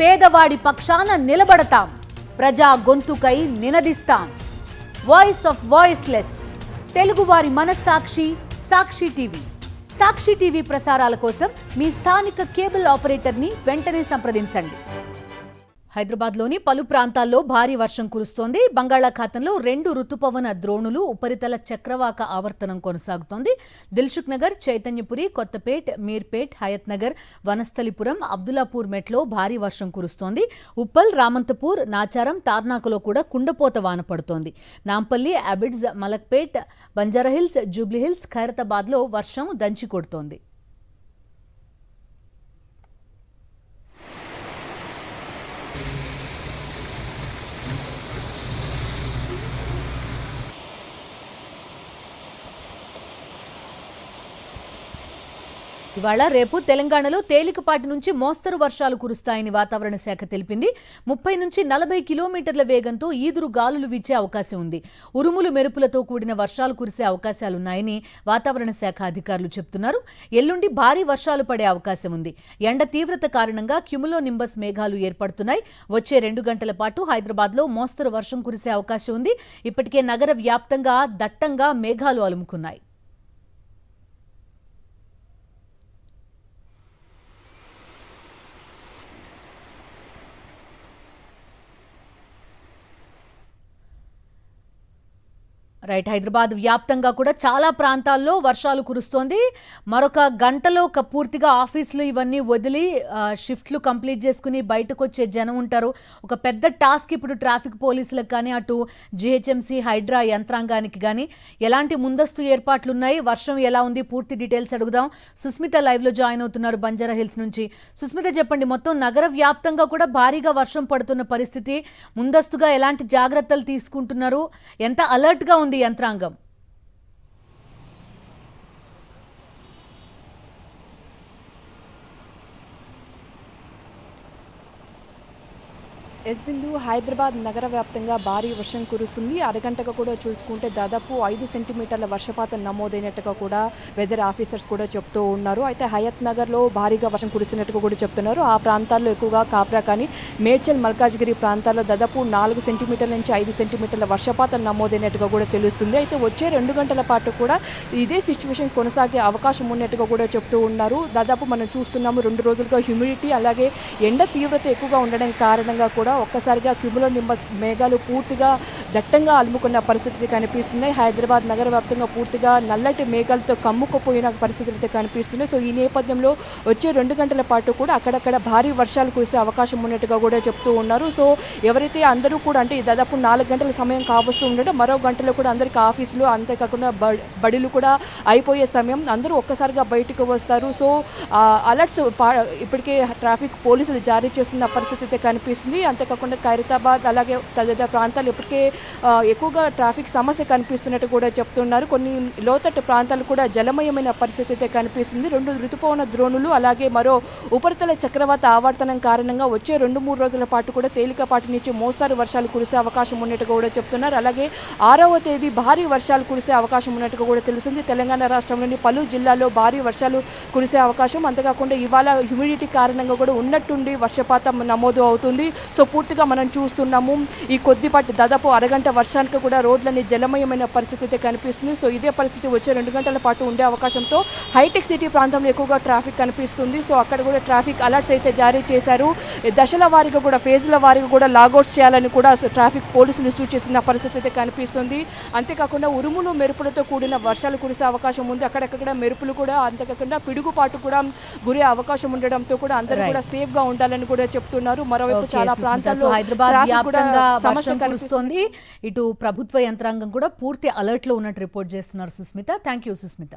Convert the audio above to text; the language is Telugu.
పేదవాడి పక్షాన నిలబడతాం, ప్రజా గొంతుకై నినదిస్తాం. వాయిస్ ఆఫ్ వాయిస్లెస్, తెలుగువారి మనస్సాక్షి సాక్షి టీవీ. సాక్షి టీవీ ప్రసారాల కోసం మీ స్థానిక కేబుల్ ఆపరేటర్ని వెంటనే సంప్రదించండి. హైదరాబాద్లోని పలు ప్రాంతాల్లో భారీ వర్షం కురుస్తోంది. బంగాళాఖాతంలో 2 రుతుపవన ద్రోణులు ఉపరితల చక్రవాక ఆవర్తనం కొనసాగుతోంది. దిల్సుఖ్ నగర్, చైతన్యపురి, కొత్తపేట్, మీర్పేట్, హయత్ నగర్, వనస్థలిపురం, అబ్దుల్లాపూర్ మెట్లో భారీ వర్షం కురుస్తోంది. ఉప్పల్, రామంతపూర్, నాచారం, తార్నాకలో కూడా కుండపోత వాన పడుతోంది. నాంపల్లి, అబిడ్స్, మలక్పేట్, బంజారాహిల్స్, జూబ్లీహిల్స్, ఖైరతాబాద్లో వర్షం దంచి కొడుతోంది. ఇవాళ రేపు తెలంగాణలో తేలికపాటి నుంచి మోస్తరు వర్షాలు కురుస్తాయని వాతావరణ శాఖ తెలిపింది. 30 నుంచి 40 కిలోమీటర్ల వేగంతో ఈదురు గాలులు వీచే అవకాశం ఉంది. ఉరుములు మెరుపులతో కూడిన వర్షాలు కురిసే అవకాశాలున్నాయని వాతావరణ శాఖ అధికారులు చెబుతున్నారు. ఎల్లుండి భారీ వర్షాలు పడే అవకాశం ఉంది. ఎండ తీవ్రత కారణంగా క్యుములో నింబస్ మేఘాలు ఏర్పడుతున్నాయి. వచ్చే 2 గంటల పాటు హైదరాబాద్లో మోస్తరు వర్షం కురిసే అవకాశం ఉంది. ఇప్పటికే నగర వ్యాప్తంగా దట్టంగా మేఘాలు అలుముకున్నాయి. హైదరాబాద్ వ్యాప్తంగా కూడా చాలా ప్రాంతాల్లో వర్షాలు కురుస్తోంది. మరొక గంటలో పూర్తిగా ఆఫీసులు ఇవన్నీ వదిలి షిఫ్ట్లు కంప్లీట్ చేసుకుని బయటకు వచ్చే జనం ఉంటారు. ఒక పెద్ద టాస్క్ ఇప్పుడు ట్రాఫిక్ పోలీసులకు కానీ, అటు జిహెచ్ఎంసీ, హైడ్రా యంత్రాంగానికి కానీ ఎలాంటి ముందస్తు ఏర్పాట్లు ఉన్నాయి, వర్షం ఎలా ఉంది, పూర్తి డీటెయిల్స్ అడుగుదాం. సుస్మిత లైవ్లో జాయిన్ అవుతున్నారు బంజారా హిల్స్ నుంచి. సుస్మిత, చెప్పండి, మొత్తం నగర వ్యాప్తంగా కూడా భారీగా వర్షం పడుతున్న పరిస్థితి, ముందస్తుగా ఎలాంటి జాగ్రత్తలు తీసుకుంటున్నారు, ఎంత అలర్ట్గా ఉంది యంత్రాంగం? బిందు, హైదరాబాద్ నగర వ్యాప్తంగా భారీ వర్షం కురుస్తుంది. అరగంటగా కూడా చూసుకుంటే దాదాపు 5 సెంటీమీటర్ల వర్షపాతం నమోదైనట్టుగా కూడా వెదర్ ఆఫీసర్స్ కూడా చెప్తూ ఉన్నారు. అయితే హయత్ నగర్లో భారీగా వర్షం కురిసినట్టుగా కూడా చెప్తున్నారు. ఆ ప్రాంతాల్లో ఎక్కువగా కాప్రా కానీ, మేడ్చల్, మల్కాజ్గిరి ప్రాంతాల్లో దాదాపు 4 సెంటీమీటర్ల నుంచి 5 సెంటీమీటర్ల వర్షపాతం నమోదైనట్టుగా కూడా తెలుస్తుంది. అయితే వచ్చే 2 గంటల పాటు కూడా ఇదే సిచ్యువేషన్ కొనసాగే అవకాశం ఉన్నట్టుగా కూడా చెప్తూ ఉన్నారు. దాదాపు మనం చూస్తున్నాము 2 రోజులుగా హ్యూమిడిటీ అలాగే ఎండ తీవ్రత ఎక్కువగా ఉండడం కారణంగా కూడా ఒక్కసారిగా క్యుములో నింబస్ మేఘాలు పూర్తిగా దట్టంగా అలుముకున్న పరిస్థితి కనిపిస్తున్నాయి. హైదరాబాద్ నగర వ్యాప్తంగా పూర్తిగా నల్లటి మేఘాలతో కమ్ముకుపోయిన పరిస్థితులు కనిపిస్తున్నాయి. సో ఈ నేపథ్యంలో వచ్చే 2 గంటల పాటు కూడా అక్కడక్కడ భారీ వర్షాలు కురిసే అవకాశం ఉన్నట్టుగా కూడా చెప్తూ ఉన్నారు. సో ఎవరైతే అందరూ కూడా అంటే దాదాపు 4 గంటల సమయం కావస్తూ ఉండడం, మరో గంటలో కూడా అందరికీ ఆఫీసులు, అంతేకాకుండా బడులు కూడా అయిపోయే సమయం, అందరూ ఒక్కసారిగా బయటకు వస్తారు. సో అలర్ట్స్ ఇప్పటికే ట్రాఫిక్ పోలీసులు జారీ చేస్తున్న పరిస్థితి కనిపిస్తుంది. అంతేకాకుండా ఖైరతాబాద్ అలాగే తదితర ప్రాంతాలు ఇప్పటికే ఎక్కువగా ట్రాఫిక్ సమస్య కనిపిస్తున్నట్టు కూడా చెప్తున్నారు. కొన్ని లోతట్టు ప్రాంతాలు కూడా జలమయమైన పరిస్థితి కనిపిస్తుంది. 2 ఋతుపవన ద్రోణులు అలాగే మరో ఉపరితల చక్రవాత ఆవర్తనం కారణంగా వచ్చే 2-3 రోజుల పాటు కూడా తేలికపాటి నుంచి మోస్తారు వర్షాలు కురిసే అవకాశం ఉన్నట్టుగా కూడా చెప్తున్నారు. అలాగే 6వ తేదీ భారీ వర్షాలు కురిసే అవకాశం ఉన్నట్టుగా కూడా తెలుస్తుంది. తెలంగాణ రాష్ట్రంలోని పలు జిల్లాల్లో భారీ వర్షాలు కురిసే అవకాశం, అంతేకాకుండా ఇవాళ హ్యూమిడిటీ కారణంగా కూడా ఉన్నట్టుండి వర్షపాతం నమోదు అవుతుంది. సో పూర్తిగా మనం చూస్తున్నాము ఈ కొద్దిపాటి దాదాపు అరగంట వర్షానికి కూడా రోడ్లన్నీ జలమయమైన పరిస్థితి కనిపిస్తుంది. సో ఇదే పరిస్థితి వచ్చే 2 గంటల పాటు ఉండే అవకాశంతో హైటెక్ సిటీ ప్రాంతంలో ఎక్కువగా ట్రాఫిక్ కనిపిస్తుంది. సో అక్కడ కూడా ట్రాఫిక్ అలర్ట్స్ అయితే జారీ చేశారు. దశల వారీగా కూడా, ఫేజ్ల వారీగా కూడా లాగౌట్స్ చేయాలని కూడా ట్రాఫిక్ పోలీసులు సూచిస్తున్న పరిస్థితి అయితే కనిపిస్తుంది. అంతేకాకుండా ఉరుములు మెరుపులతో కూడిన వర్షాలు కురిసే అవకాశం ఉంది. అక్కడక్కడ మెరుపులు కూడా, అంతేకాకుండా పిడుగుపాటు కూడా గురే అవకాశం ఉండడంతో కూడా అందరూ కూడా సేఫ్ గా ఉండాలని కూడా చెప్తున్నారు. మరోవైపు చాలా ప్రాంతాల్లో హైదరాబాద్ వ్యాప్తంగా వర్షం కురుస్తోంది. ఇటు ప్రభుత్వ యంత్రాంగం కూడా పూర్తి అలర్ట్ లో ఉన్నట్టు రిపోర్ట్ చేస్తున్నారు. Susmita, thank you Susmitha.